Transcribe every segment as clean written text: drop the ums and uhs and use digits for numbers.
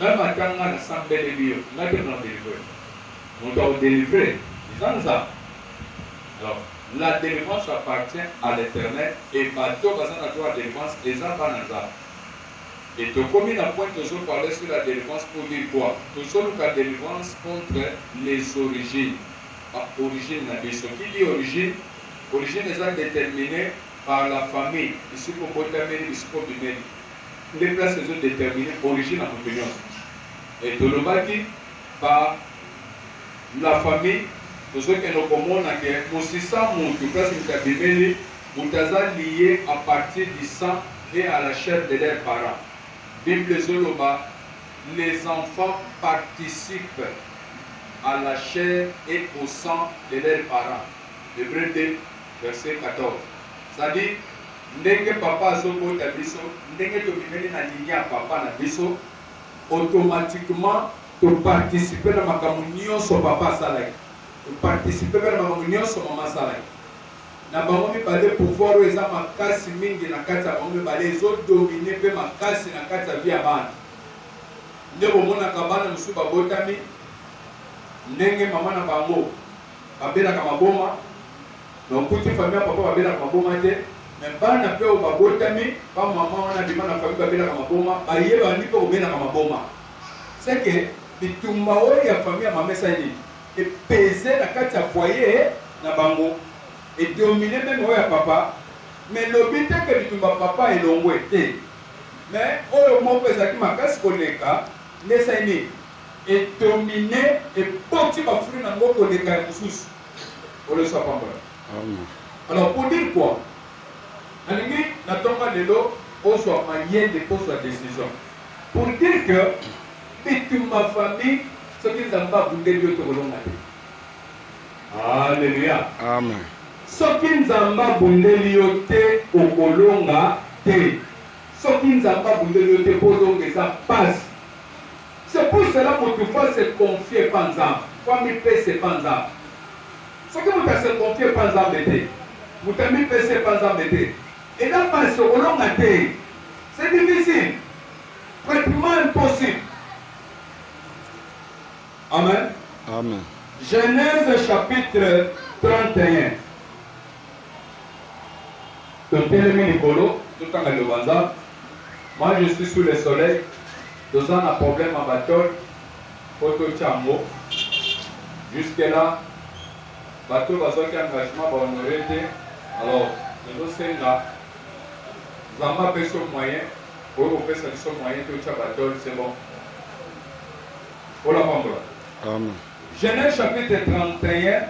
même à temps on a semblé les bio, on a tout délivré. On doit délivrer. C'est ça. Alors, la délivrance appartient à l'Éternel et bateau basant sur la délivrance et ça va dans ça. Et tout comme il a point toujours parlé sur la délivrance pour dire quoi? Toujours la délivrance contre les origines. Origine, ce qui dit origine, origine est déterminée par la famille. Ici pour Botamé, ici pour Bimé. Les places sont déterminées origine en opinion. Et tout le bâti par la famille. Pour ceux qui nous commandent, aussi ça, mon place Bimé, vous êtes lié à partir du sang et à la chair de leurs parents. Bible Zoloba, les enfants participent à la chair et au sang de leurs parents. Hébreux 2, verset 14. C'est-à-dire, ndenge papa azoko ta biso, ndenge to bimeli na linya papa na biso, automatiquement to participer na makambo nyonso papa salaki. To participer na makambo nyonso mama salaki. Na bango mibale pouvoir oyo eza makasi mingi na kati ya bango mibale ezodomine mpe makasi na kati ya vie ya bana. Nde bomonaka bana mosusu babotami ndenge mama na bango babelaka maboma nokuti famille ya papa babelaka maboma te me bana mpe oyo babotami ba mama wana bima na famille babelaka maboma bayebani mpe kobelaka maboma seke bitumba oyo ya famille ya mama esali epese na kati ya foyer na bango et dominer même oya papa mais lobi te que bitumba papa elongwe te mais oyo moko ezalaki makasi koleka ndesa ini et dominer et poti bafruit nango koleka ya mosusu oleso apambola. Alors pour dire quoi nalingi natonga lelo ozwa mayele kozwa décision pour dire que bitumba famille soki nzambe abundeli yo tokolonga te. Alléluia. Amen. Soki nzamba bundeli yo te okolonga te. Soki nzamba bundeli yo te kolonga eza passe. C'est pour cela que tu faut se confier pas nzamba. Faut mi pese pas nzamba. Soki muta se confier pas nzamba te. Muta mi pese pas nzamba te. Et là passe okolonga te. C'est difficile. Pratiquement impossible. Amen. Amen. Genèse chapitre 31. Moi je suis sous le soleil, deux ans à problème à bateau, photo tchambo. Jusque là, bateau va sortir engagement pour honorer. Alors, nous sommes là. Nous avons fait ce moyen, pour vous faire ce moyen, tout ça bateau, c'est bon. Pour la prendre. Amen. Genèse chapitre 31.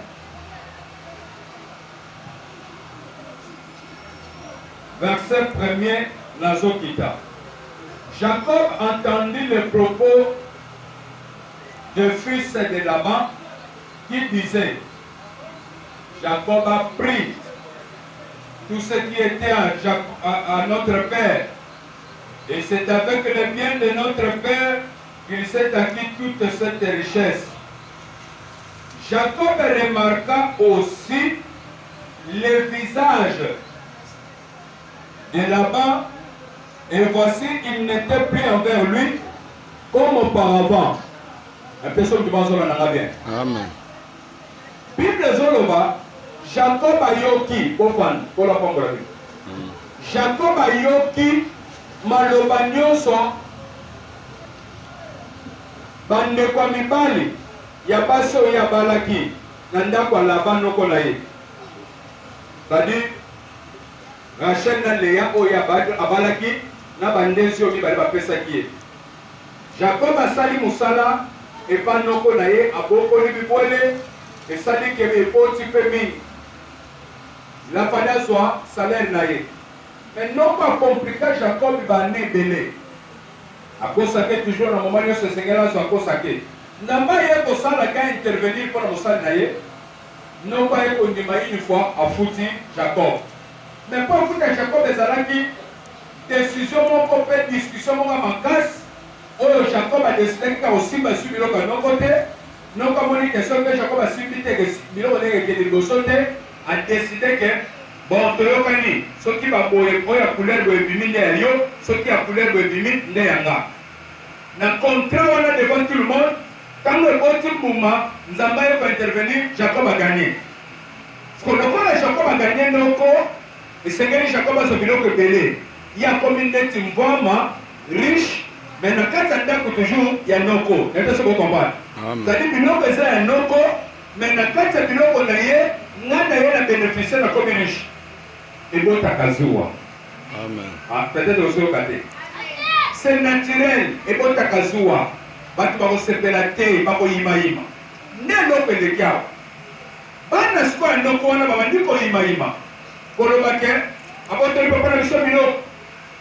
Verset 1er, Nazokita. Jacob entendit le propos du fils de Laban qui disait, Jacob a pris tout ce qui était à notre père, et c'est avec le bien de notre père qu'il s'est acquis toute cette richesse. Jacob remarqua aussi le visage de Laban, et voici, il n'était plus envers lui comme auparavant. La personne qui va se bien. Amen. Bible Zoloba, Jacob a yoki, pour la prendre. Jacob a yoki, maloba nyonso, bande kwa mibali, ya baso ya balaki, nanda kwa Laban lokola ye. C'est-à-dire, Rachel na Léa oya abalaki na bandezi omi bali bapesaki ye. Jacob asali musala epa noko na ye abokoli bibwele esali kebe epoti mpe mingi. Lafali azwa salaire na ye. Mais noko akomplika Jacob bane ebele. Akosake toujours na moment nyonso esengeli azwa akosake. Nzambe ye kosalaka intervenir mpo na mosali na ye. Noko aye kondima une fois afuti Jacob. Mais pour vous que Jacob ezalaki décision moko pe discussion moko makasi oyo Jacob a décidé ka osimba su biloko noko te noko moni question que Jacob a simbi te que biloko ndenge ke liboso te a décidé que bon toyokani soki baboye oyo ya couleur boye bimi nde ya yo soki ya couleur boye bimi nde yanga na contrat wana devant tout le monde tango eboti mbuma nzambe ayeko intervenir Jacob a gagné lokola Jacob a gagné noko esengeli Jacob azwa biloko ebele ye akomi neti mbwama riche mais na kati ya ndako toujours ya noko nete soko comprendre zali biloko eza ya noko mais na kati ya biloko na ye nga na ye na bénéficier na komi riche ebotaka zuwa peut-être osoyoka te c'est naturel ebotaka zuwa bato bakosepela te bakoyimayima nde eloko eleki awa bana sikoyo ya ndoko wana babandi koyimayima koloba ke aboteli papa na biso biloko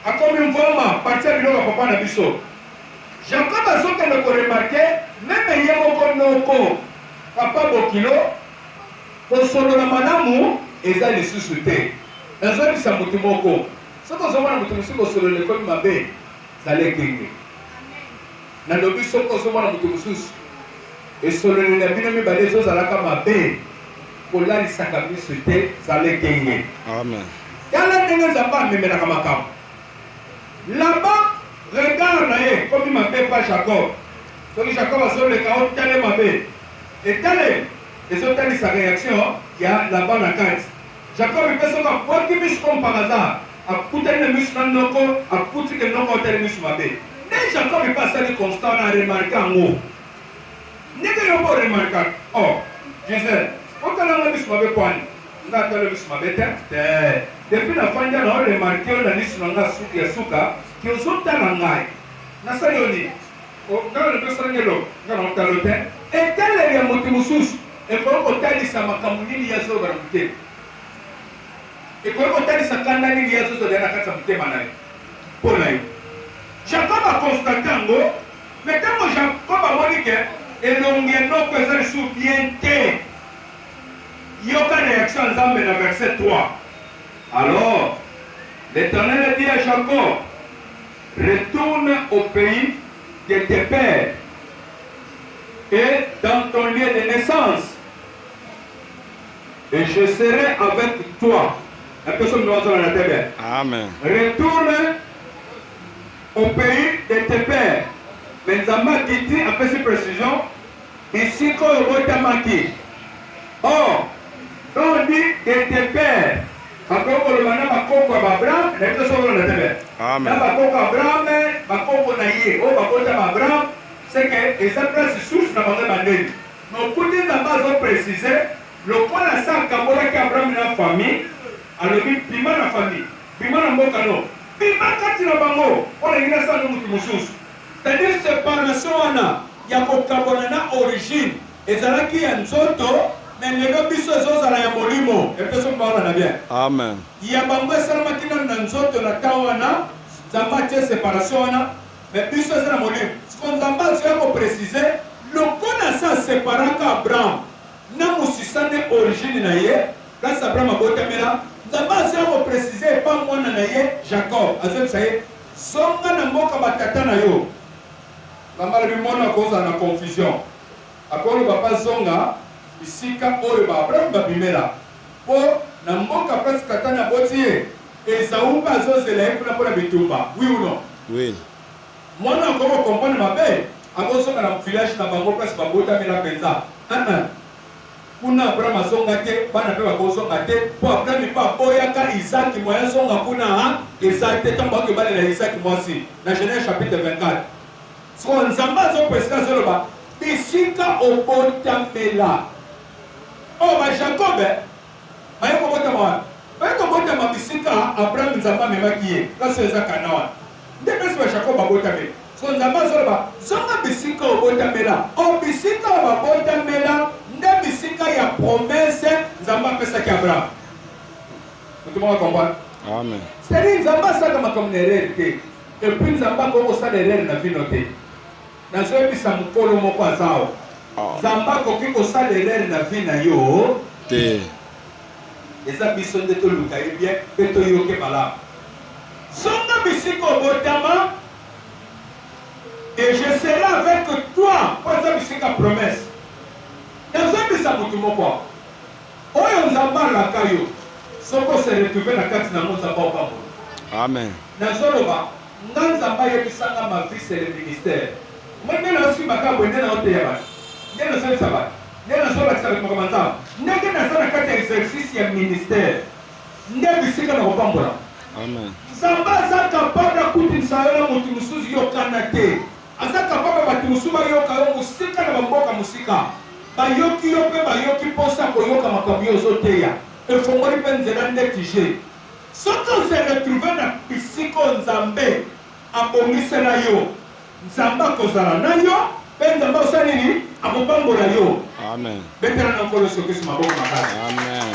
akomi mvoma parti ya biloko ya papa na biso Jacob azokende koremarke meme ye moko noko papa bokilo kosolola malamu eza lisusu te nazobisa motu moko soki ozomona motu mosusu kosolola ekomi mabe zala ekenge nalobi soki ozomona motu mosusu esololela bino mibale ezozalaka mabe kolalisaka biso te zala ekenge tala ndenge nzambe amemelaka makambo laba regard na ye komi mabe pa Jacob soki Jacob azoleka otale mabe etale ezotalisa réaction ya laba na kati Jacob mpe soki akwaki misu comme par hasard akutani na misu na noko akutike noko otali misu mabe nde Jacob mpe asali constat na remarke yango ndenge yo mpo remarka Gisèle otalanga misu mabe kwani nga atala misu mabe te depuis na fandi na oremarke oyo na misu na nga ya suka ki ozotala ngai nasali yo nini nga napesanga eloko nga na otalo te etaleli ya moto mosusu ekoki kotalisa makambo nini ye azobala motema ekoki kotalisa kanda nini ye azozolea na kati ya motema na ye mpo na ye Jacob akonstate yango me ntango Jacob amoni ke elongi enoko eza lisusu bien te yoka réaction ya Nzambe na verset 3 alors l'Éternel dit à Jacob retourne au pays de tes pères et dans ton lieu de naissance et je serai avec toi. La personne doit entendre la tête. Amen. Retourne au pays de tes pères. Mais Nzamba dit après cette précision, ici quand on va marqué. Or, quand on dit de tes pères, bakoko lomana bakoko Abraham, na ito solo na tebe. Amen. Na bakoko Abraham, bakoko na ye, o bakota Abraham, c'est que esa place source na bango bandeli. No kuti Nzamba zo préciser, lokola sa kabola ki Abraham na famille, alobi bima na famille, bima na mboka no. Bima kati na bango, ona ngina sa no mutu mususu. C'est-à-dire séparation wana ya kokabola na origine, ezalaki ya nzoto. Mais le biso ezozala ya molimo epeso mbaona na bien amen ya bango esalamaki na nzoto na ntango wana Nzambe atie séparation wana mais biso eza na molimo siko Nzambe azoya koprécise lokola sa séparaka Abraham na mosisa nde origine na ye kasi Abraham abotamela Nzambe azoya koprécise epa mwana na ye Jacob azoyebisa ye zonga na mboka batata na yo Nzambe alobi mwana akozala na confusion akoloba pa zonga isika oyo Abraham babimela po na mboka place katani aboti ye Esaú mpe azozela ye kuna mpona bitumba oui ou non oui mwana akoko comprendre mabe akozonga na village na bango place babotamela mpenza kuna Abraham azonga te bana mpe bakozonga te po Abraham mpe aboyaka Isaki moya zonga kuna eza te ntango bakobalela Isaki mwasi na Genèse chapitre 24 siko Nzambe azopesika azoloba bisika obotamela ba Jacob baye kobotama wana baye kobotama bisika Abraham Nzambe amemaki ye kasi eza kana wana nde pesi ba Jacob abotamela so Nzambe azoloba zonga bisika obotamela bisika babotamela nde bisika ya promese Nzambe apesaki Abraham moto moko comprendre amen c'est-à-dire Nzambe asaka makambo na erreur te epuis Nzambe akokosala erreur na vino te nazoyebisa mokolo moko aza awa Nzambe akoki kosala erreur na vie na yo te eza biso nde toluka ye bien mpe toyoke malamu zonga bisika obotama et je serai avec toi po eza bisika promesse nazoyebisa motu moko oyo Nzambe alaka yo soko se retrouve na kati nango Nzambe opambola amen nazoloba Nganzamba yebisanga ma vie c'est le ministère. Moi nena aussi makabo nena oteya. Nena sala sabat. Nena sola kisa kwa kamanza. Nena sana kati ya exercice ya ministère. Nde bisika na kopambola. Amen. Zamba za capable kutimisa yo mutu musuzi yo kanate. Asa capable batu musuma yo kayo musika na bamboka musika. Bayoki yo pe bayoki posa koyoka makambo yo zoteya. Efongoli pe nzela ndetije. Soto se retrouver na bisiko nzambe abomisela yo. Nzamba kozala na yo. Pe nzamba osali nini? Akopambola yo. Amen. Betela na nkolo soki maboko makasi. Amen.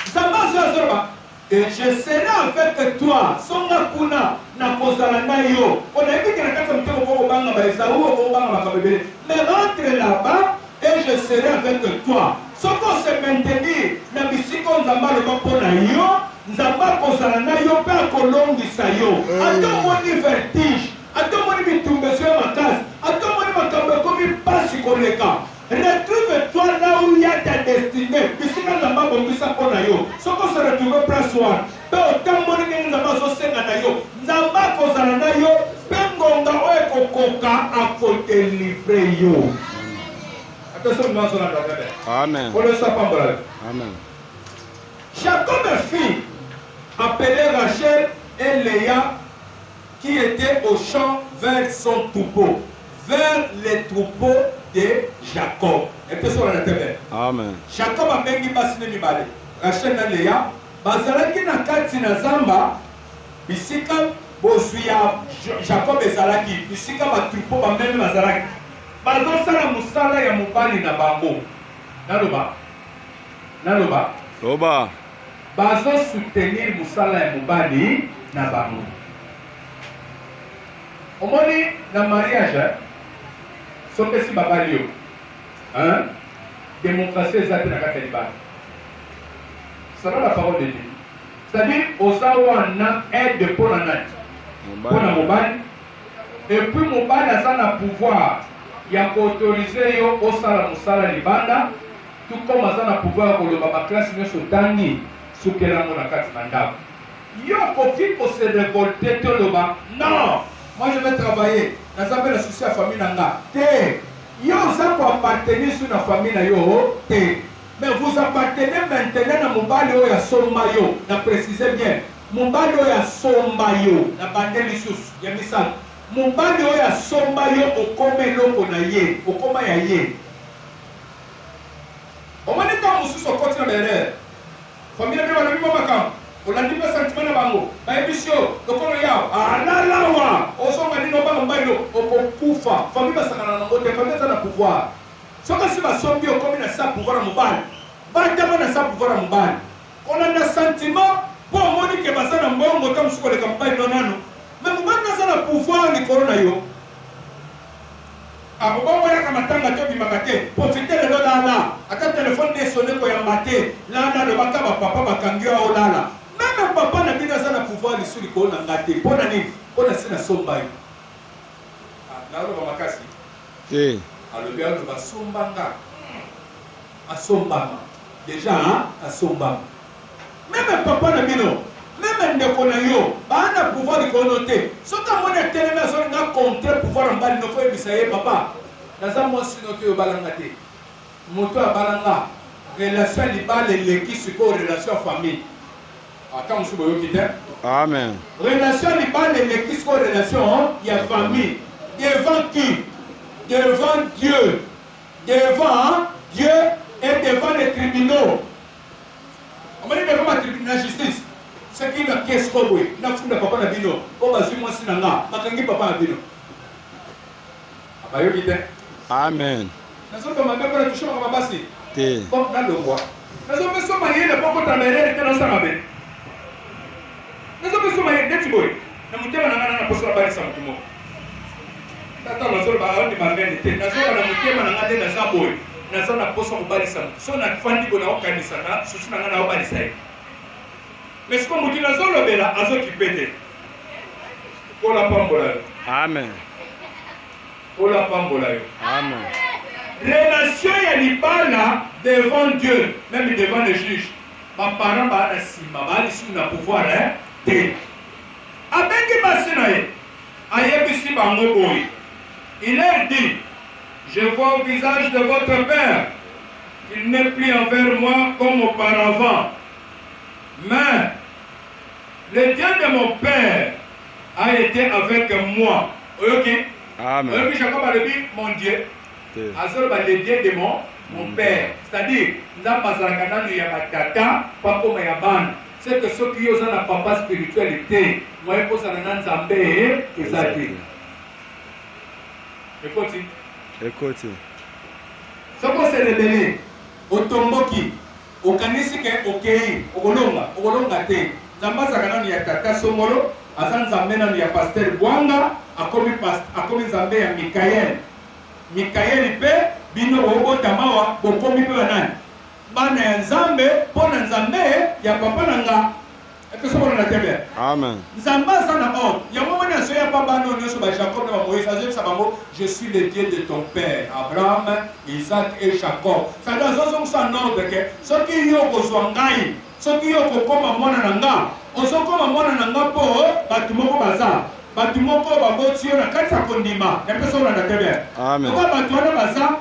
Nzamba zozoba. Et je serai avec toi. Songa kuna na kozala na yo. On a dit que la carte de mon banga ba Esaú ou banga ba Kabebele. Mais rentre là-bas et je serai avec toi. Soko se maintenir na bisiko nzamba le mpo na yo. Nzamba kozala na yo pe akolongisa yo. Ato moni vertige. Ato moni bitumbeso ya makasi. Ato moni makambo komi pasi koleka. Retrouve-toi là où il y a ta destinée. Bisika nzamba bongisa mpo na yo. Soko se retrouve place one. Pe otamboli ndenge nzamba zosenga na yo. Nzamba kozala na yo. Pe ngonga oyo ekokoka akodelivre yo. Attention, nous allons la Amen. Amen. Jacob fit appeler Rachel et Léa qui étaient au champ vers son troupeau, vers les troupeaux de Jacob. Amen. Jacob a bengi basine mibale. Rachel et Léa bazalaki na kati na zamba bisika bozuya Jacob ezalaki bisika ba troupeau ba meme bazalaki. Bazosala musala ya mobali na bango. Naloba. Loba. Bazo soutenir musala ya mobali na bango. Omoni na mariage, sopesi babali yo. Hein? Démocratie ezate na kati ya libala. C'est la parole de Dieu. C'est-à-dire, ozawana aide pour la nani. Pour la mobali. Et puis mobali a na pouvoir. Il y a autorisé yo au sala musala libanda tout comme ça na pouvoir ko loba ba classe nyoso tangi sukela mona kati mandako yo kofi ko se révolter to loba non moi je vais travailler na zambe na souci ya famille nanga te yo za ko appartenir sur na famille na yo te mais vous appartenez maintenant na mobali o ya somba yo na préciser bien mobali o ya somba yo na bandeli sus ya misala mobali oyo asomba yo okoma eloko na ye okoma ya ye omoni ntango mosusu okoti na berere famille mpe balobi mo makambo olandi mpe sentiment na bango bayebisi yo lokolo yao alalawa ozonga nini obanga mobali yo okokufa famille basangana nango te famille eza na pouvoir soki si basombi okomi na sa pouvoir na mobali batama na sa pouvoir na mobali kolanda sentiment mpo omoni ke baza na mbongo ta mosusu koleka mobali no nano mais mobali naza na pouvoir likolo na yo akobongoyaka matanga to bimaka te profite lelo lala ata telefone nde esone koyamba te lala lobaka bapapa bakangi yo aolala meme papa na bino aza na pouvoir lisu likolo na nga te mpo na nini mpo na si nasomba yo naoloba makasi te alobi aloba asombanga asombama déjà asombama meme papa na bino même ndeko na yo baana pouvoir likolo te soki amoni atelemi azolinga contre pouvoir mbali nofo yebisa ye papa naza mwasi no te oyo balanga te moto abalanga relation ya libala eleki sikoyo relation ya famille ata mosusu boyoki te amen relation ya libala eleki sikoyo relation ya famille devant qui devant Dieu et devant les tribunaux omoni devant ma tribunal na justice soki na kesi ko boye nafunda papa na bino o bazwi mwasi na nga bakangi papa na bino abayoki te amen nazoba mabe mpona tushe makambo basi te bon nalongwa nazopeso mayele mpo kotala erere te nasala mabe nazopeso mayele neti boye na motema na nga na poso nabalisa motu moko tata nazoloba aondima mbene te nazoba na motema na nga nde naza boye naza na poso mobalisa motu so nafandi bo naokanisa na susu na nga naobalisa ye mais ce que nous disons là, azokipete. Pour la pambola. Amen. Pour la pambola. Amen. Relation ya libala devant Dieu, même devant les juges. Ma parent ba na sima ba ali sur na pouvoir hein. Te. Abengi basi bango boy. Il leur dit, je vois au visage de votre père qu'il n'est plus envers moi comme auparavant. Mais le Dieu de mon père a été avec moi. Ok? Amen. Ok, Jacob a dit, mon Dieu. Azor ba le Dieu de mon père. C'est-à-dire, nzamba zalakana ya batata, pas comme ya ban. C'est que ceux qui ont un papa spiritualité, moi je pose un nzambe et zati. Écoutez. Écoutez. Ce qu'on s'est révélé, au tomboki, au kanisike, au kei, au golonga te. Nzamba zalakana ya tata somolo, azan nzambe na ya pasteur Bwanga, akomi nzambe ya Mikael. Mikael pe bino obota mawa bokomi pe banani bana ya nzambe pona nzambe ya papa nanga epeso bona tebe. Amen. Nzamba sana o ya mama na soya pa bano nyoso ba Jacob na Moïse azé sabango je suis le Dieu de ton père Abraham, Isaac et Jacob. Ça doit zozo ça ordre que ce qui yo kozwa ngai ce qui yo kokoma mona nanga ozokoma mona nanga po batu moko baza batu moko baboti yo na kati ya kondima na peso na tebe. Amen. Batu wana baza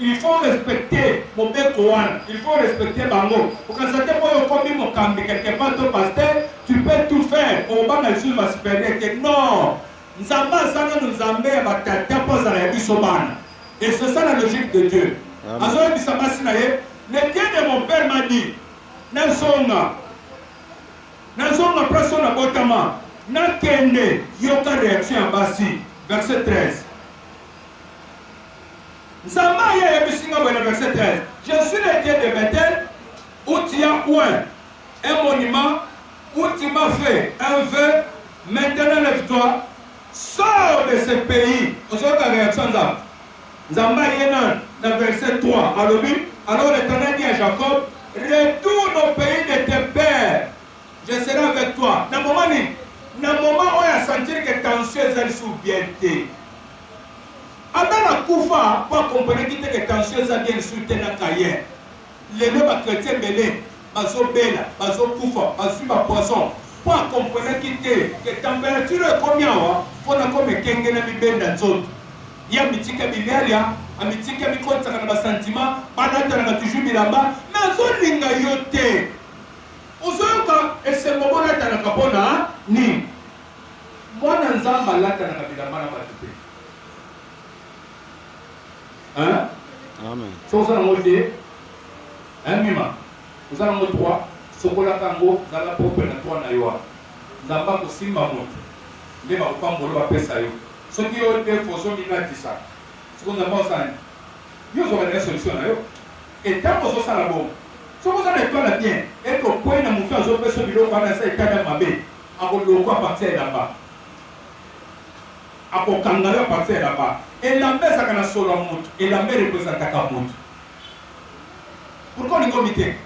il faut respecter mon wana, il faut respecter bango. Pour que ça te voie comme mon cambi quelque part ton pasteur, tu peux tout faire. On va me suivre ma supériorité. Non. Nzamba sana nzambe batata poza la bisobana. Et c'est ça la logique de Dieu. Azoe bisamba sinaye, le Dieu de mon père m'a dit, Nazonga personne na botama, na kende yoka réaction en basi. Verset 13. Zama ya bisinga bwana verset 13. Je suis le Dieu de Bethel où tu as un monument où tu m'as fait un vœu. Maintenant lève-toi, sors de ce pays. Vous avez la réaction Zama. Zama yenan dans verset 3. Alors l'Éternel dit à Jacob, retourne au pays de tes pères. Je serai avec toi. Dans le moment où il a senti que tension est sous bienté. Abana kufa pour comprendre que tension est bien sous tena kaye. Les deux chrétiens belé, bazo bela, bazo kufa, bazo ba poisson. Pour comprendre que température est combien pour na comme kenge na bibenda nzoto. Ya mitika biliaria, amitika mikota na ba sentiment, bana tana toujours bilamba, mais zo linga yote. Uzoyoka ese mobona tana kapona ni. Mwana nzamba lata na bilamba na batute. Hein? Amen. Si vous avez un mot 2, un mima, vous avez un mot 3, Sokola Tango, vous avez un propre na 3 na yoa. Zamba ko simba moto. Ndeba ko mbolo ba pesa yo. Ce qui ont été foso minati ça. Ce qu'on a pensé. Yo zo ba solution na yo. Et tant que ça la bon. Si vous avez toi la bien, et que point na mutu azo peso bilo kwa na sa ikada mabe. Akolo ko partir là-bas. Akokangala partir là-bas. Et l'ambé ça kana solo mutu. Et l'ambé représente ka mutu. Pourquoi le comité?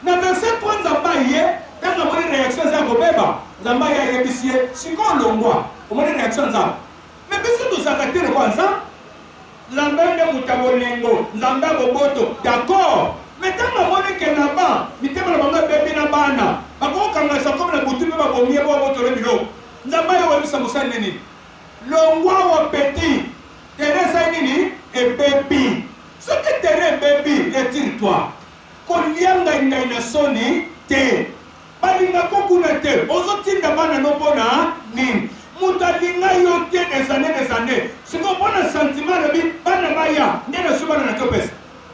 Dans verset 3 Zamba yé, dans la bonne réaction ça ko beba. Zamba ya yebisie, siko longwa. Au moins réaction ça. Mais biso to zakate le kwanza. L'ambé ne mutabolengo, Zamba boboto. D'accord. Mais tant la bonne que là-bas, mitema la banga bébé na bana. Bako kanga ça comme la butu ba bomie bo boto le bilo. Zamba yo webisa musani nini? Longwa wa petit. Teresa nini? Et baby. Ce que terre baby, retire-toi. Kolianga ina soni te. Balinga kokuna te. Ozotinda bana no bona nini? Mutalinga yo te des années. Ce qu'on bona sentiment de bi bana baya, ndena subana na kopes.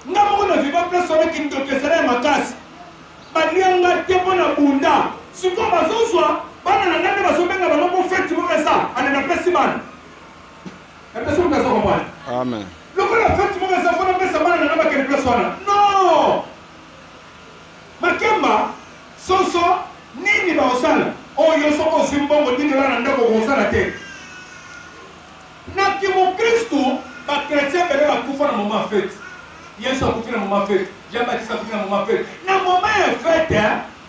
Ngamo na viva place avec une dokesere makasi. Balinga te bona bunda. Ce qu'on bazozwa bana na ngane bazobenga bana po fete mo ça, ana pesi bana. Personne ne peut comprendre. Amen. Le coup la fête, tu vas faire un peu ça, on n'a pas quelle personne. Non. Makemba, soso, nini ba osala. Oh yo soko simbongo nini la ndako ko osala te. Na ki mo Kristo, ba chrétien bele ba kufa na moment fête. Yesu akufa na moment fête. Jean-Baptiste akufa na moment fête. Na moment fête,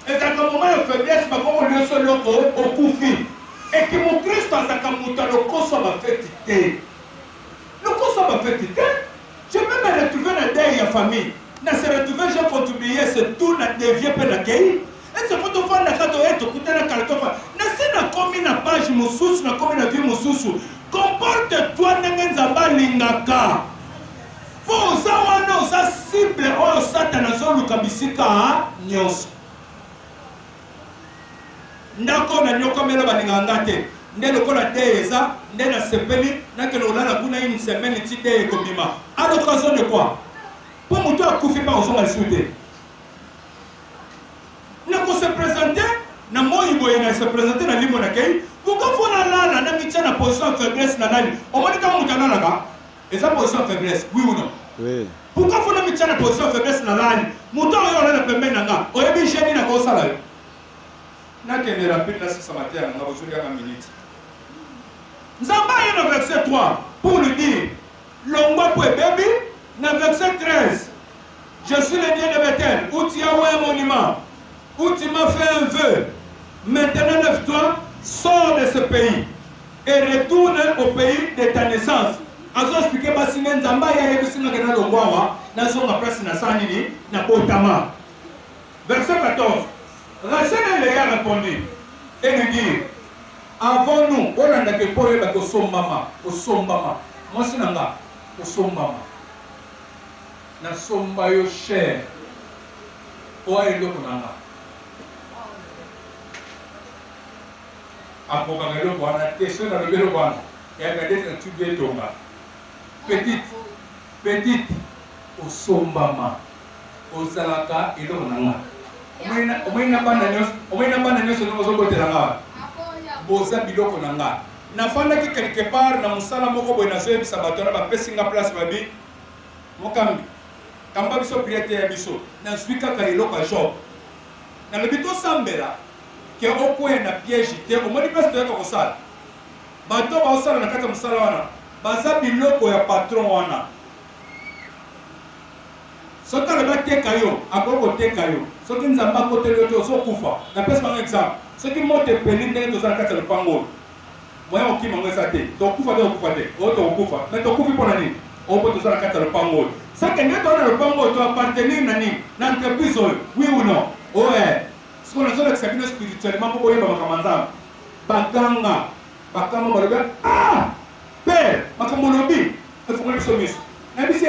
et ça comme moment faiblesse ba ko le solo ko okufi. Et que mon Christ a sa camuta le koso ba fête te. Le koso ba fête te. Je peux me retrouver dans la famille. Na se retrouver j'ai contribué c'est tout na devient pe na kei. Et c'est pour te faire na kato et te coûter na kalto. Na se na komi na page mosusu na komi na vie mosusu comporte-toi ndenge nzambe alingaka po oza wana oza cible oyo satana azoluka bisika nyonso ndako na nyokomelo balinganga te nde lokola te eza nde na sepeli nakende olala kuna une semaine ti te ekobima à l'occasion de quoi po moto akufi mpa kozonga lisu te nakose présente na moi boye na se présente na limbo na kei ukafona lala na mitia na position de faiblesse na nani omoni kama moto analaka eza position de faiblesse oui ou non Oui. ukafona mitia na position de faiblesse na nani moto oyo olala pembeni na nga oyebi jeni na kosala yo nakende rapide na sisa matin nga bozuli kaka minute nzamba ye na verset 3 pour lui dire longwa po ebebi na verset 13 je suis le Dieu de Bethel où tu as oué un monument où tu m'as fait un vœu. Maintenant, lève-toi, sors de ce pays et retourne au pays de ta naissance. Azo expliqué basine nzamba ya yebisina kana longwawa na zonga place na sanini na potama. Verset 14. Rachel lui a répondu et lui dit avons-nous olanda ke poye ba ko sombama moi sinanga ko sombama na somba yo cher oya eloko nanga apokaka eloko wana te soki nalobi eloko wana eyaka dete na tubi etonga petite osombama ozalaka eloko nanga omoi na bana nyonso ndenge ozobotelanga boza biloko na nga nafandaki quelque part na mosala moko boye nazoyebisa bato wana bapesinga place babi mokambi kamba biso priete ya biso nazwi kaka eloko ya job nalobi tosambela ke okwea na piège te omoni place toyaka kosala bato baosala na kati ya mosala wana baza biloko ya patron wana soki alobi ateka yo akoki koteka yo soki nzambe akoteli yo te ozokufa napesi bango exemple soki moto epeli ndenge toza na kati ya lopango oyo moya kokima ngo eza te tokufa te okufa te oyo tokokufa me tokufi mpo na nini oyo mpo toza na kati ya lopango oyo soki nde toza na lopango oyo toappartenir na nini na entreprise oyo oui ou non oye siko nazolekisa bino spirituellement mpo boyeba makambo ya nzambe bakanga balobi pere makambo olobi efungoli biso miso nayebisi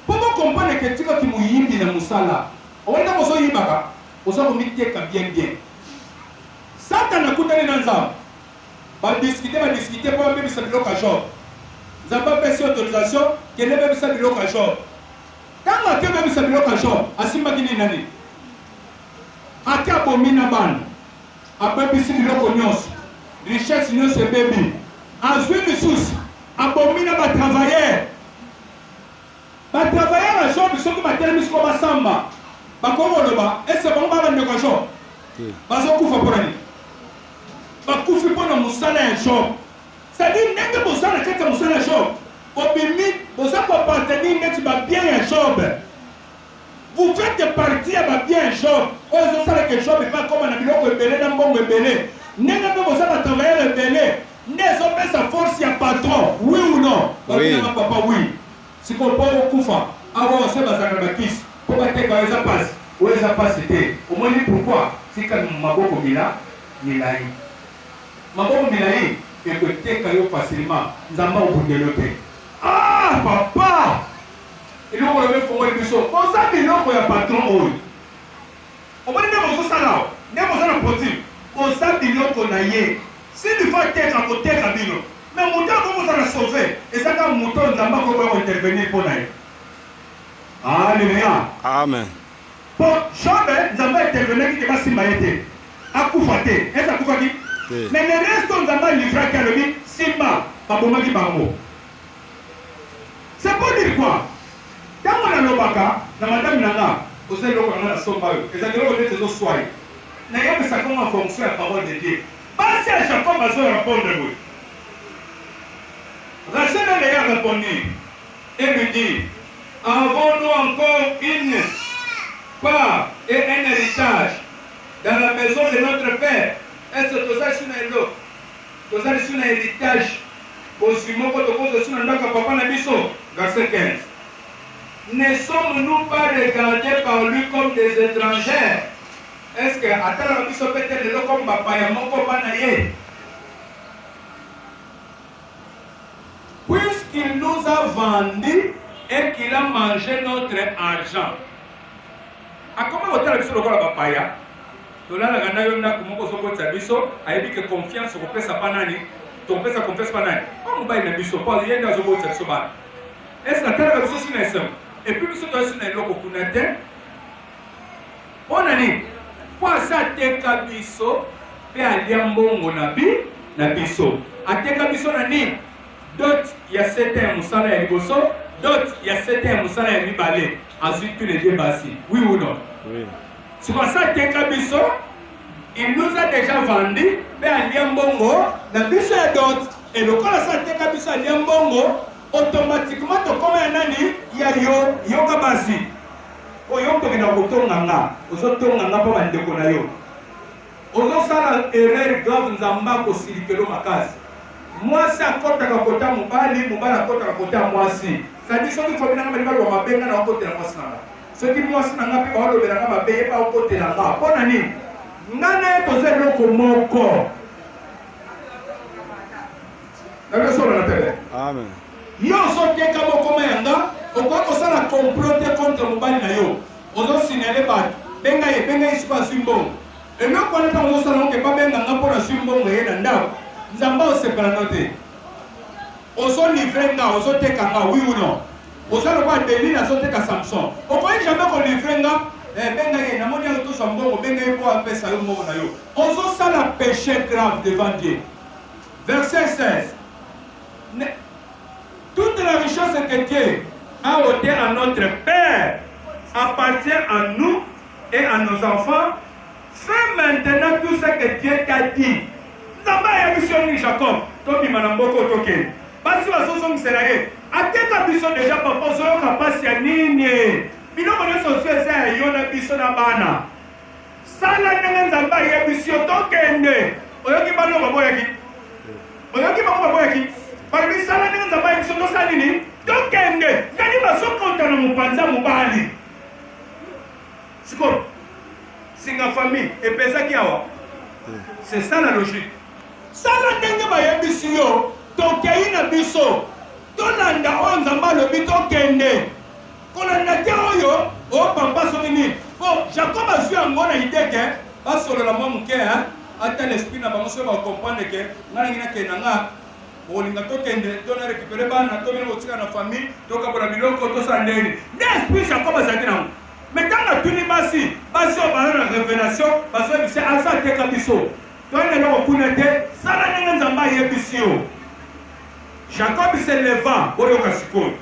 mpo bokomprendre ke tikaki moyimbi na mosala oweni ntango ozoyibaka oza komiteka bien satana akutani na nzambe badiskite mpo babebisa biloko ya job nzambe apesi autorisation kende bebisa biloko ya job ntango ake bebisa biloko ya job asimbaki nini na nini ake abomi na bana abebisi biloko nyonso richesse nyonso ebebi azwi lisusu abomi na batravailleur ya job soki batelemi siko basamba bakoki koloba ese bango babandeko ya job bazokufa mpo na nini bakufi mpo na mosala ya job c'est-à-dire ndenge bozala na kati ya mosala ya job obimi boza koappartenir neti babien ya job vous faites partie ya babien ya job oyo ezosalaka job epa koma na biloko ebele na mbongo ebele ndenge mpe boza batravailleur ebele nde ezopesa force ya patron oui ou non babinanga papa oui sikoyo mpo okufa awa ose bazalaka na bakisi mpo bateka oyo eza pasi oyo eza pasi te omoni pourquoi tika maboko milai maboko milai ekoteka yo facilement nzambe obundelo te papa eloko lobi efongoli biso oza biloko ya patron oyo omoni nde bozosala nde boza na produit oza biloko na ye sili fo teka koteka bino mais moto akokozala sauve ezaka moto nzambe akokoya kointervenir mpo na ye alleluya Amen. po jobe nzambe intervenaki ke basimba ye te akufa te ese akufaki mais le reste nzambe alivraki alobi simba babomaki bango c'est pour dire quoi ntango nalobaka na madame nanga oza eloko nanga na somba oyo ezali eloko neti ezoswa ye nayebisaka ngo en fonction ya parole de dieu basi ya jacob azorépondre boye Rachel lui a répondu et lui dit avons-nous encore une part et un héritage dans la maison de notre père? Est-ce que tu as sur un héritage? Verset 15. Ne sommes-nous pas regardés par lui comme des étrangers est-ce que atala biso peut-être le comme bapaya moko bana ye? Puisqu'il nous a vendu et qu'il a mangé notre argent. A comment otala biso lokola bapaya? Tolala gana yo ndako moko sokotsa biso, ayebi ke confiance kopesa panani, topesa confiance panani. On mobile na biso, pas yenda zokotsa biso bana. Est-ce que atala biso sinesa? Et puis biso to sina eloko kunate. Onani? Kwa sa teka biso pe alia mbongo na biso. Ateka biso na nini? D'autres, il y a certains moussala et liboso, d'autres, il y a certains moussala et libale. Ensuite, tous les deux bassis. Oui ou non? Oui. C'est pour ça que Kabiso, il nous a déjà vendu, mais à Liambongo, dans biso et d'autres, et le cas de Kabiso à Liambongo, automatiquement, comme un ami, il y a Yoka Basi. Oh, Yoka qui n'a pas de temps, aux autres temps, on n'a pas de temps. Aux autres, ça, l'erreur grave, nous avons pas aussi que l'on a. Moi, c'est à côté de la côte à Moubali, Moubali à côté de la côte à moi aussi. Ça dit ceux qui font bien la loi, ma belle, à côté de la moi. Ceux qui moi, c'est un peu de la ma belle, pas au côté de la moi. Bonne année. Nane, posez le comme mon corps. La leçon de la télé. Amen. Yo, so te kamo komenda, au quoi que ça la comploter contre Moubali na yo. Aux autres signalés par Benga et Super Simbo. Et nous, quand on a salon qui pas Benga pour la Simbo, et Nanda. Nzamba osepelanote ozolivre nga ozoteka nga oui ou non ozaloba Delila azoteka Samson okoki jamais kolivre nga benga ye namoni yango tosa mbongo benga ye po apesa yo mbongo na yo ozosala péché grave devant Dieu. Verset 16. Toute la richesse que Dieu a ôtée à notre Père appartient à nous et à nos enfants. Fais maintenant tout ce que Dieu t'a dit. Zamba ya mission ni Jacob, tobi manamboko toke. Basi wasoso mselaye. Ateka biso déjà papa zoyo kapasi ya nini? Bino kono so sesa yona biso na bana. Sala nanga nzamba ya biso tokende. Oyoki bano baboyaki. Oyoki bano baboyaki. Parmi sala nanga nzamba ya biso to salini tokende. Kani basoko utana mupanza mubali. Siko singa famille et pesa ki awa. C'est ça la logique. Sala ndenge bayebisi yo tokei na biso tolanda oyo nzambe alobi tokende kolanda te oyo opamba soki nini po Jacob azwi yango na ideke basolola mwa moke ata l'esprit na bango soki bakomprendre ke ngai nangi nakenda nga okolinga tokende tona récupere bana tobena kotika na famille tokabola biloko tosala ndeni nde esprit Jacob azalaki nango mais ntango atuni basi oyo bana na révélation bazoyebisa aza ateka biso toyena okuna te sala ndenge nzambe ayebisi yo. Jacob se leva oyoka sikoyo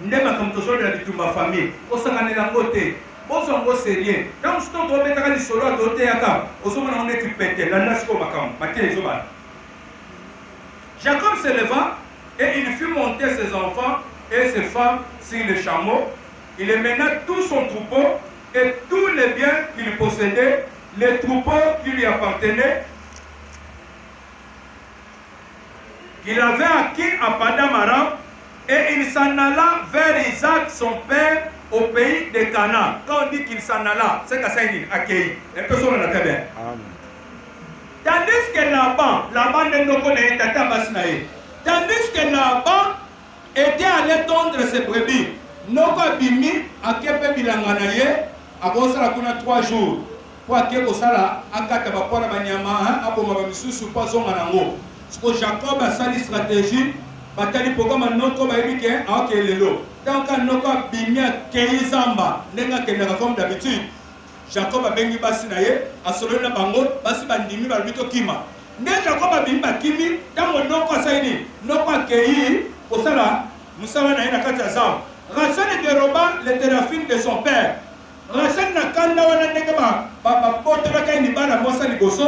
nde makambo tozolobela bitumba famille osanganela yango te ozwa yango sérieux ntango soki tobetaka lisolo ya toteyaka ozomona ngo neti pete landa sikoyo makambo mateya ezobana. Jacob se leva et il fit monter ses enfants et ses femmes sur les chameaux. Il mena tout son troupeau et tous les biens qu'il possédait, les troupeaux qui lui appartenaient, qu'il avait acquis à Padam-Aram, et il s'en alla vers Isaac, son père, au pays de Canaan. Quand on dit qu'il s'en alla, c'est que ça dit accueilli. Et personne n'a pas bien. Tandis que Laban ne nous connaît pas, tandis que Laban était allé tondre ses brebis, Noko bimi akepe bilanganaye, abosala kuna 3 jours. Pour akeko sala akata bapona banyama, aboma bamisusu pa zonga nango. Parce que Jacob a sali stratégie, batali programme noko baibike akelelo. Tant que noko bimia keizamba, nenga kenaka comme d'habitude. Jacob a bengi basi naye, asolo na bango, basi bandimi balbito kima. Ne Jacob a bimba kimi, tango noko saini, noko akei, osala musala na ina kati ya zamba. Rachel déroba les téraphines de son père. Rachel n'a kanda wana ndenge ba potelaka ni bana mosa liboso.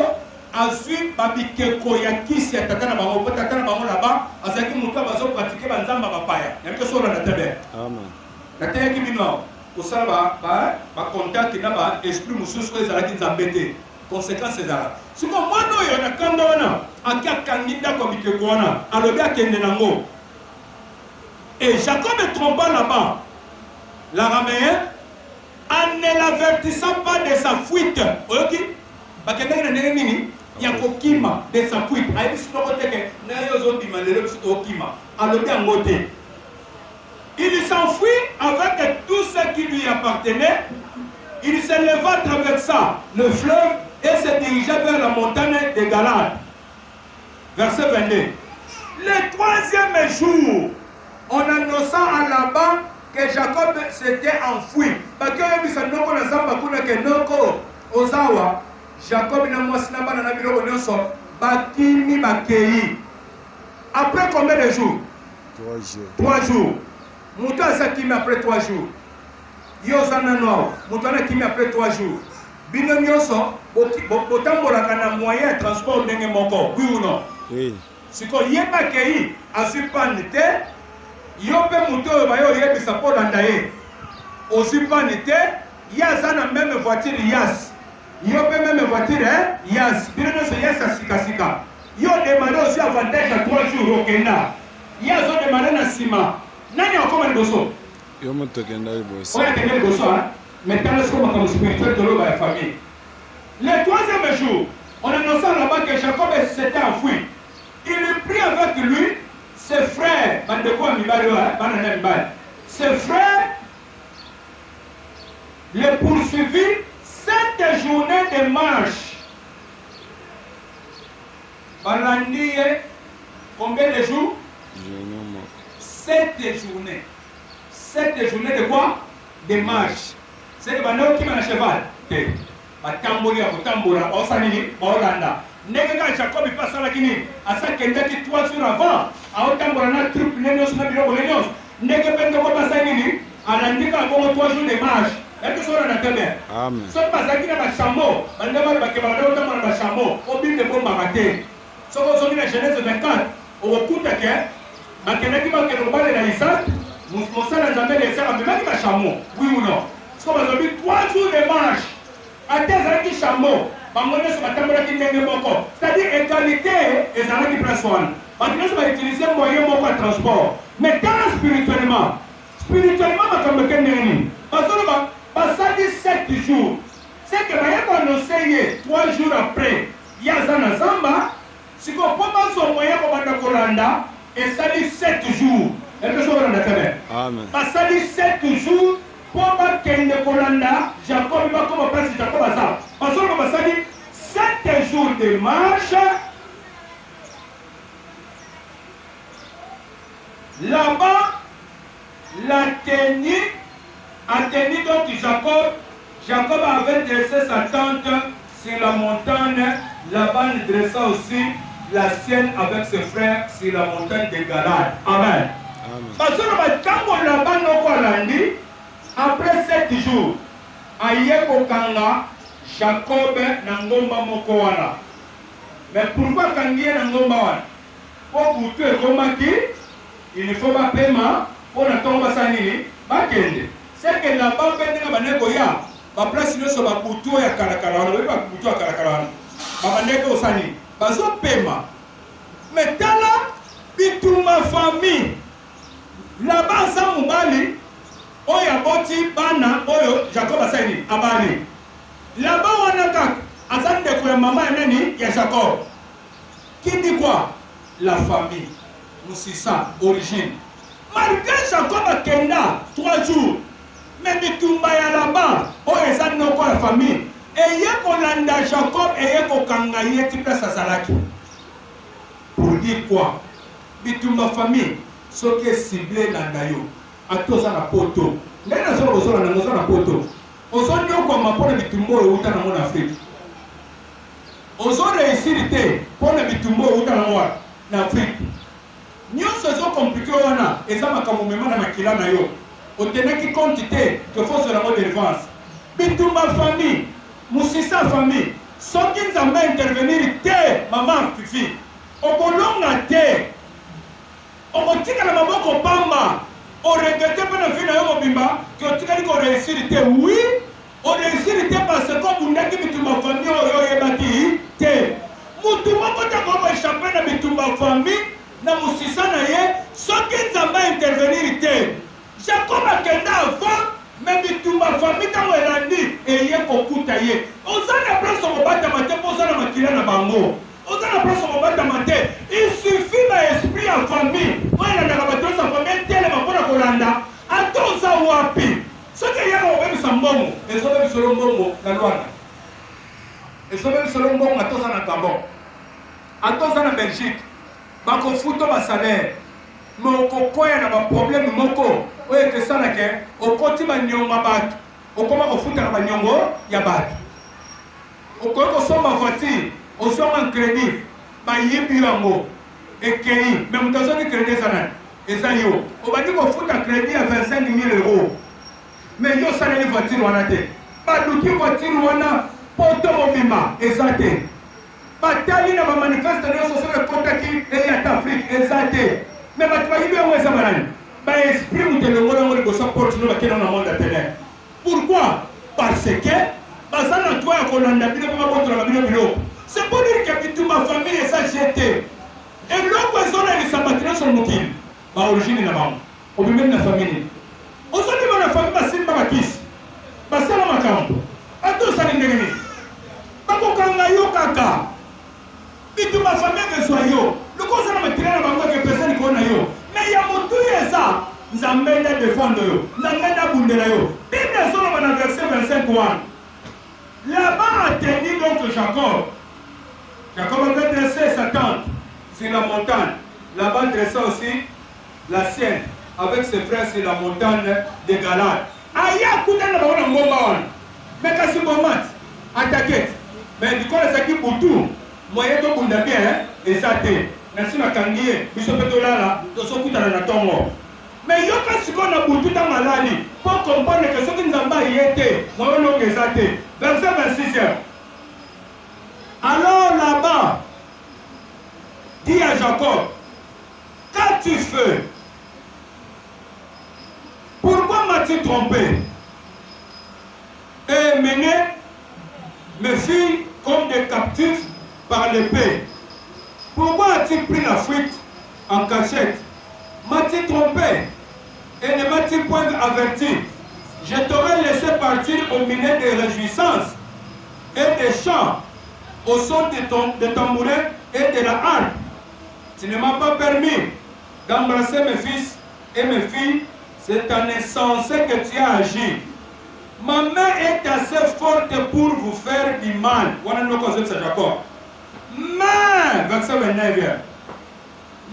Azui babikeko ya kisi ya tata na bango po tata na bango là-bas azaki mutu bazo pratiquer banzamba bapaya yamke solo na tebe amen nataya kibino kosala ba contact na ba esprit mususu ezalaki nzambete conséquence ezala siko mwana oyo na kanda wana akakangi ndako bikeko wana alobi akende nango. Et Jacob trompa là-bas l'araméen en ne l'avertissant pas de sa fuite. Ok? Bakendaki na ndenge nini? Ya kokima de sa fuite. Ayi biso teke na yozo dimandelo biso okima. Alobi yango te. Il s'enfuit avec tout ce qui lui appartenait. Il se leva, traversa le fleuve et se dirigea vers la montagne de Galade. Verset 22. Le troisième jour, on annonça à Laban que Jacob s'était enfui. Parce que bisa noko na zamba kuna ke noko ozawa Jacob na mwasi na bana na biloko nyonso bakimi bakei. Après combien de jours? 3 jours. 3 jours. Mutu asakimi après 3 jours. Yo zana no, mutu anakimi après 3 jours. Bino nyonso botambolaka na moyen de transport ndenge moko. Oui ou non? Oui. Siko yeba kei asipani te. Yo pe mutu oyo bayo yebisa po landa ye. Osipani te. Yaza na même voiture yas. Yo pe même voiture yas. Bino nyonso yas asika. Yo demande aussi avantage à 3 jours okenda. Yazo demande na sima. Nani akoma liboso? Yo moto kenda liboso. Oya kenda liboso maintenant c'est comme spirituel de la famille. Le troisième jour, on annonça là-bas que Jacob s'était enfui. Il prit avec lui ses frères, ses frères le poursuivirent 7 journées de marche. Balandi, combien de jours? 7 journées. 7 journées de quoi? De marche. C'est que bano qui m'a cheval. Batamboli akotambola osanini Olanda. Nega Jacob passe la kini. Asa kenda ki 3 jours avant. Aotambola na troupe nenos na biloko nenos. Nega pende ko pasangini. Anandika bongo 3 jours de marche. Est-ce que ça na tebe? Amen. So pasaki na ba chamo. Bandama ba ke ba otambola ba chamo. Obi de bomba raté. So ko somi na Genèse 24. Okuta ke bakena ki ba ke robale na Isaac. Mosala Nzambe les sera même ba chamo. Oui ou non? So ba zobi 3 jours de marche. Atezaki chameau, bamone so batambola ki ndenge moko. C'est-à-dire égalité ezalaki place wana. Bato va utiliser moyen moko de transport. Mais tant spirituellement bakambo ke ndenge nini? Bazoloba basali 7 jours. C'est que baya ko annoncer ye 3 jours après. Yaza na zamba, siko po bazo moyen ko banda kolanda esali 7 jours. Est-ce que ça va dans la Amen. Basali 7 jours. Pour bakende kolanda Jacob va comme place Jacob asa parce que basali 7 jours de marche là-bas a tenu donc Jacob avait dressé sa tente sur la montagne. Laban dressa aussi la sienne avec ses frères sur la montagne de Galade. Amen. Parce que quand Laban no kolandi après 7 jours, aye kokanga Jacob na ngomba moko wana. Mais pourquoi kangie na ngomba wana? Pour butu ekomaki, il faut ba paiement pour na tomba sanini, ba kende. C'est que la ba benga baneko ya, ba place nyonso ba butu ya karakara wana, ba butu ya karakara wana. Ba baneko osani, bazo paiement. Mais tala bituma famille. Là-bas za mubali oya boti bana oyo Jacob asani abali là-bas wana kaka azande ko ya mama nani ya Jacob qui dit quoi? La famille musisa origine malgré Jacob akenda 3 jours mais bitumba ya là-bas oyo ezani ko la famille eye kolanda Jacob eye kokanga ye ti place azalaki pour dire quoi? Bitumba famille soki ciblé na ndayo atoza na poto ndenge nazola kozola na ngoza na poto ozoni okoma mpona bitumba oyo euta nango na Afrique ozoreusir te mpona bitumba oyo euta nango na Afrique nyonso ezokomplike wana eza makambo mema na makila na yo otenaki compte te ke fozela yango délivrance bitumba famille musisa famille soki Nzambe intervenir te mama fifi okolonga te okotika na maboko pamba. On regrette pas la vie de Mobimba que tu as dit qu'on réussit. Oui, on réussit parce que vous n'avez pas de ma famille. Moutouma quand on échappé dans ma famille, na musisa na ye, ce qui nous a intervenir. Jacob a kenda avant, mais bitumba famille tango elandi eye kokuta ye ozana place kobata mate ozana makila na bango ozana place kobata mate il suffit ba esprit en famille oya na bato sa famille tele mapona kolanda atoza wapi soki yaka obebisa mbongo ezobebisa mbongo na Luanda ezobebisa mbongo atoza na Gabon atoza na Belgique bakofuto ba salaire mais okokoya na ba problème moko oyo ekesanake okoti banyongo ya bato okoma kofuta na banyongo ya bato okoki kosomba voiture osomba crédit bayibi yango ekei mais moto azoki crédit eza nani eza yo obandi kofuta crédit ya 25 000 euros mais yo osaleli voiture wana te baluki voiture wana poto mobima eza te batali na bamanifeste nyonso soki ekotaki eyata afrique eza te mais bato bayibi yango eza banani baesprit mutelongo nango liboso porte no bakenda na monde atene pourquoi parce que baza na toi ya kolanda bino mpe babotola bino biloko c'est pour dire que bituma famille eza jeté eloko ezonalisa bato nyonso mokili baorigine na bango obimeli na famille ozondima na famille basimba bakisi basala makambo atosali ndenge nini bakokanga yo kaka bituma famille ekezwa yo loko oza na matériel na bango ekepesa likolo na yo mais ya motu eza nzambe nde défendre yo nzambe nde abundela yo bible ezoloba na verset 25 wana là-bas a tenu donc Jacob avait dressé sa tente sur la montagne là-bas dressé aussi la sienne avec ses frères sur la montagne de Galade aya kutana bango na ngomba wana mais kasi bomati attaqué mais likolo ezalaki butu moyen tobunda bien eza te nasi nakangi ye biso mpe tolala tozokutana na ntongo mais yoka sikoyo na butu ta maladi mpo comprendre ke soki nzambe aye te moyen longo eza te verset 26 alors là-bas dit à Jacob qu'as-tu fait? Pourquoi m'as-tu trompé et mené mes filles comme des captifs par l'épée? Pourquoi as-tu pris la fuite en cachette? M'as-tu trompé et ne m'as-tu point averti? Je t'aurais laissé partir au milieu des réjouissances et des chants, au son de tambourins et de la harpe. Tu ne m'as pas permis d'embrasser mes fils et mes filles. C'est en insensé que tu as agi. Ma main est assez forte pour vous faire du mal. Voilà nos conseils de Jacob. Mais, verset 29,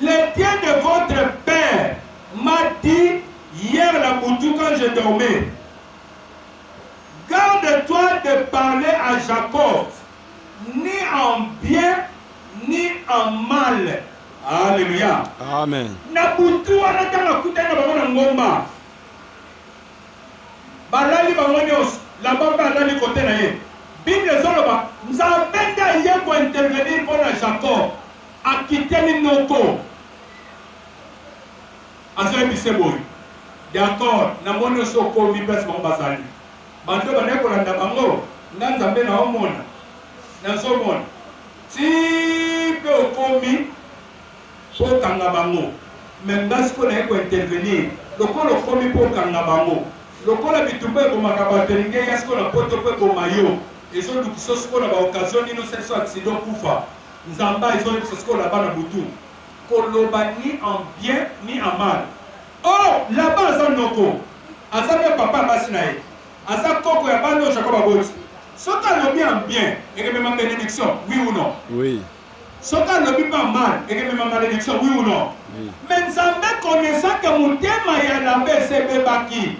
le Dieu de votre père m'a dit hier la boutou quand je dormais, garde-toi de parler à Jacob, ni en bien, ni en mal. Alléluia. Amen. Na boutou wana tanga kutana bango na ngomba. Balali bango nyos, la bamba alali kote na ye. Bible zoloba, nzambe nde ye ko intervenir pour Jacob. Akiteli noko. Azoye biseboy. D'accord, na moni soko mi pesa bango bazali. Bantu bane ko landa bango, nga nzambe na omona. Na zomona. Ti pe okomi po kanga bango. Mengas ko na ko intervenir. Lokolo komi po kanga bango. Lokola bitumba ekomaka bato elingi eyasi na poto mpo ekoma yo ezolukisa sikoyo na baokazio nino seliso accident kufa nzambe ezolukisa sikoyo na bana butu koloba ni en bien ni en mal. Oh laba aza noko aza mpe papa basi na ye aza koko ya bana oyo Jacob aboti soki alobi en bien ekemema bénédiction oui ou non? Oui. Soki alobi mpe en mal ekemema malédiction oui ou non? Oui. Mais nzambe connaissant ke motema ya lambe esebebaki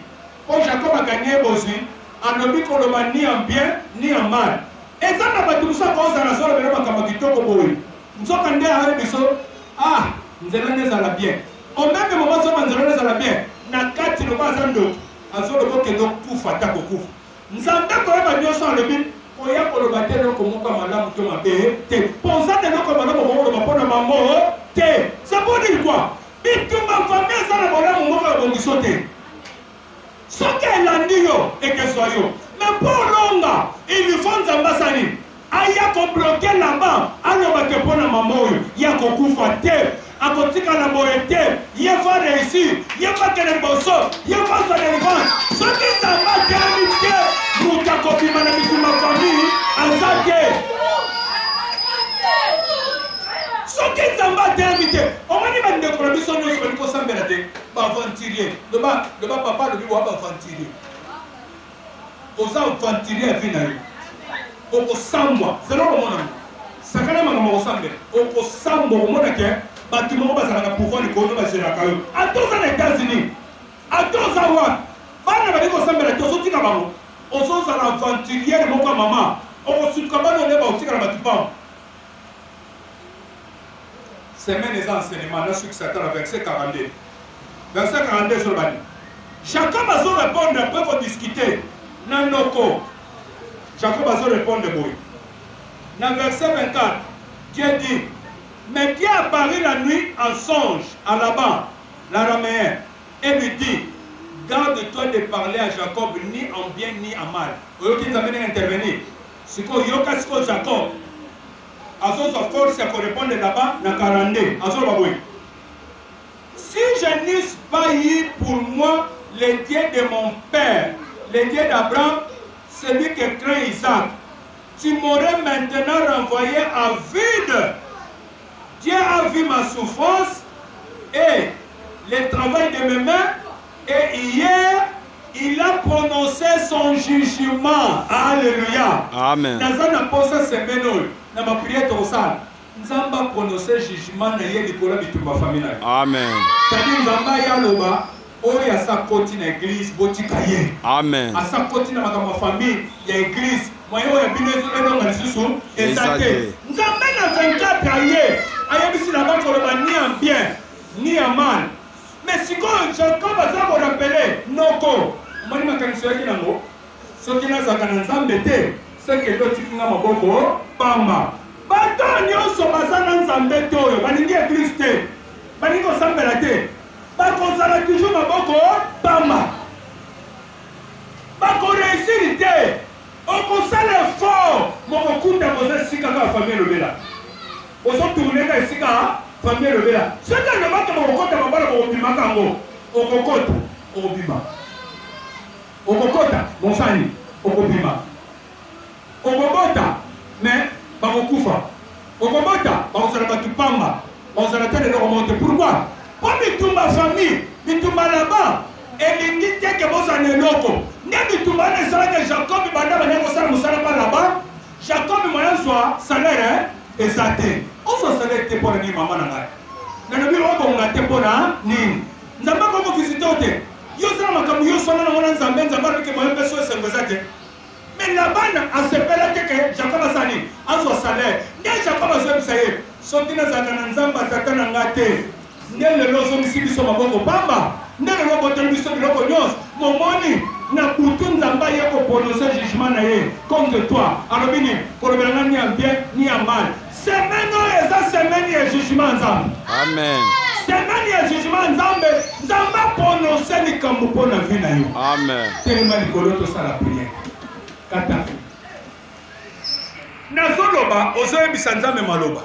quand Jacob a gagné Bozui, alobi koloba ni en bien ni en mal. Et ça n'a pas tout ça quand ça n'a pas le même camarade boy. Nous sommes quand à biso ah nous allons ezala bien. Au même moment ça nous allons ezala bien. Na kati no bazando azolo boke no kufa ta ko kufa. Nzambe ko ba nyoso alobi ko ya koloba te no ko moka malamu to mabe te. Pensa te no ko malamu ko ba pona mamo te. Ça veut dire quoi? Bitumba famille ça na malamu moka bongiso te. Soki elandi yo ekezwa yo mais mpo olonga il faut nzambe asali aya kobloke laba aloba ke mpo na mama oyo ya kokufa te akotikala boye te ye va réussir ye va kende liboso ye va zwa délivrance soki nzambe atelemi aventurier loba papa lobi wa aventurier oza aventurier vie na yo okosambwa zelo komona sakana makambo okosambela okosambwa okomona ke bato moko bazalaka pouvoir likolo bazeraka yo ata oza na États-Unis ata oza wa bana bali kosambela te ozotika bango ozozala aventurier moko ya mama okosutuka bana oleba otikala bato pamba semaine eza enseignement na suki satan na verset 42 verset 42 sur bani Jacob azo répondre après qu'on discuter na noko Jacob azo répondre boy na verset 24 Dieu dit mais Dieu apparut la nuit en songe à Laban l'araméen et lui dit garde-toi de parler à Jacob ni en bien ni en mal oyoki nzambe ndenge intervenir sikoyo yoka sikoyo Jacob azozwa force ya korépondre là-bas na 42 azoloba boye si je n'eusse pas eu pour moi le Dieu de mon père le Dieu d'Abraham celui que craint Isaac tu m'aurais maintenant renvoyé à vide. Dieu a vu ma souffrance et le travail de mes mains et hier il a prononcé son jugement. Alléluia. Amen. Nazana posa semeno na ma prière tosala. Nzamba prononcer jugement na ye likolo bitumba famille. Amen. Tadi nzamba ya loba oyo asa koti na église botika ye. Amen. Asa koti na makambo famille ya église moyo ya binezo elonga lisusu ezate. Nzamba na 24 ye ayebisi na banko loba ni en bien ni en mal. Mais si quand Jacob a ça rappelé noko moni makanisi yake nango soki nazaka na nzambe te seke totikinga maboko pamba bato nyonso baza na nzambe te oyo balingi église te balingi kosambela te bakozala toujours maboko pamba bakoreusir te okosala effort mokokunda koza esika kaka famille elobela ozotourne ka esika famille elobela soki alobaka mokokota mabala mokobimaka yango okokota okobima okokota mosani okobima okobota mais bakokufa okobota bakozala bato pamba bakozala te leloko mote pourquoi po bitumba famille bitumba laba elingi teke bozala eloko nde bitumba wana esalaka Jacob banda bania kosala mosala mpa laba Jacob moya zwa salaire eza te ozwa salaire te mpona nini mama na ngai nalobi obonga te mpona nini nzambe akokokisi te te yo osala makambo nyonso wana nango na nzambe nzambe alobike moyo mpe so esengo eza te mais labana asepela teke Jacob asani azwa salaire nde Jacob azoyebisa ye soki nazalaka na nzambe atata na nga te nde lelo ozongisi biso maboko pamba nde lelo obotoli biso biloko nyonso momoni na butu nzambe aye koprononce jugement na ye contre toi alobi nini kolobela nga ni ya bien ni ya mal semaine oyo eza semaine ya jugement nzambe Amen. semaine ya jugement nzambe aprononce likambo mpo na vie na yo. Amen. Telema likolo tosala priere kata nazoloba ozoyebisa nzambe maloba